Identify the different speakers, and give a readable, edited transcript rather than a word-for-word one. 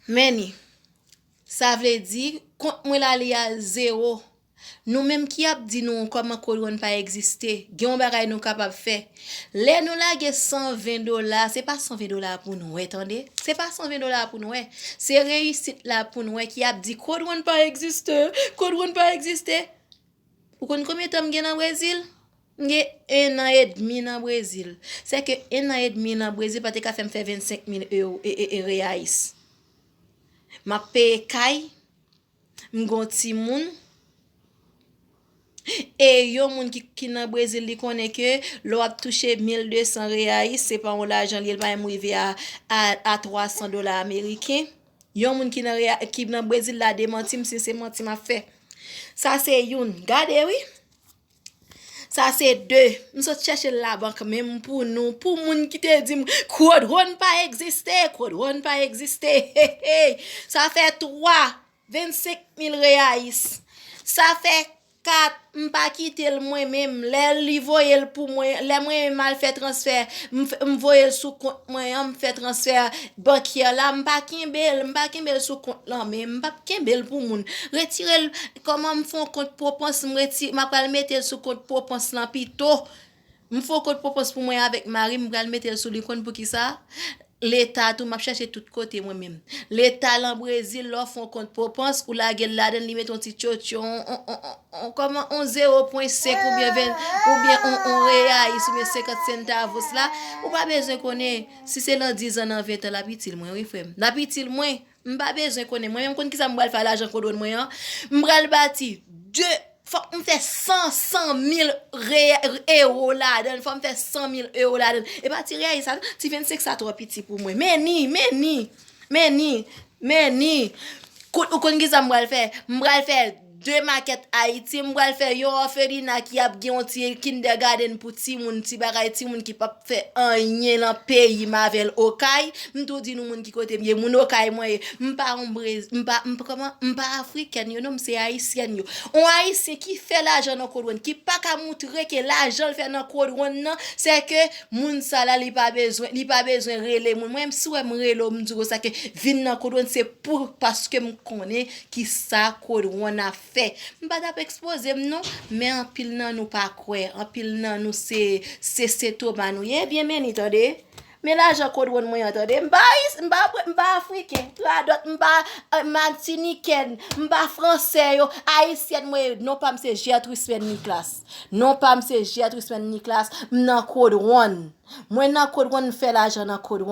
Speaker 1: Meni, ça veut dire, compte moi là li à zéro. Nous même qui a dit nous comment Code pas exister, gen bagay nous capable faire. Les nous la gen $120, c'est pas $120 pour nous, attendez. C'est pas $120 pour nous, c'est réussite là pour nous qui a dit Code pas exister, Code pas exister. Ou kon combien de temps gen dans Brésil? J'ai 1 an et demi dans Brésil. C'est que 1 an et demi dans Brésil pas te ka fait 25,000 € et reais. Ma paye kay, m'gon ti moun. Et yon moun qui dans Brésil li connaît que l'on a touché 1,200 reais, c'est pas un l'argent li va arriver à $300 américains. Yon moun qui dans Brésil la démenti si c'est menti m'a fait. Ça c'est une. Regardez oui. Ça c'est deux. Nous sommes chercher la banque même pour nous, pour moun qui te dit Code pas exister, Code pas exister. Ça fait 3, 25,000 reais. Ça fait 4, m'pa quitter le moi même, les voyel pour moi, les moi mal fait transfert, m'voyel sous compte moi, me fait transfert bancaire là, m'pa kimbel sous compte là, mais m'pa kimbel pour moun. Retirer comment me font compte propense, m'a pas mettre sous compte propense là pito. M'font compte propense pour moi avec Marie, m'pa mettre sous le compte pour qui ça? L'État tout m'a cherché tout côté moi même. L'État en Brésil leur font compte propense ou la gueule là donne li met un petit chocho comment on 0.5 ou bien 20 ou bien on reais ou bien 50 centavos là ou pas besoin connaître si c'est dans 10 ans dans 20 ans la petit moi oui frère. La petit moi m'pas besoin connaître moi même connait qui ça m'bral faire l'argent qu'on donne moi m'bral bâti 2 faut me faire 100,000 € là-dedans, faut me faire 100,000 € là-dedans. Et pas tirer ça, tu 25 ça trop petit pour moi. Mais ni. Ou kon ki ça m'bral faire 2 maquettes Haïti, m'bral faire yo orphelinat qui a gen ti kindergarten pour ti moun ti bagay ti moun qui pas fait rien dans pays mavel okay, m'tou di nou moun qui côté bien moun okay moi m'pa m'pa africain yo non c'est haïtien yo. On haïtien qui fait l'argent dans Code qui pas ka montrer que l'argent le fait dans Code non, c'est que moun ça là li pas besoin relé moun même si moi relé m'dou ça que vinn dans Code c'est pour parce que m'connaît qui ça Code a fait m'pa t'a exposer non mais en pile nan nous pas quoi en pile nan nous c'est tout ba nous bien men attendez mais l'argent Code moi attendez m'pa africain la d'autres m'pa martiniquaine m'pa français yo haïtien moi non pas m'se Gertrude Nicolas non pas m'se Gertrude Nicolas nan Code moi nan Code fait l'argent dans Code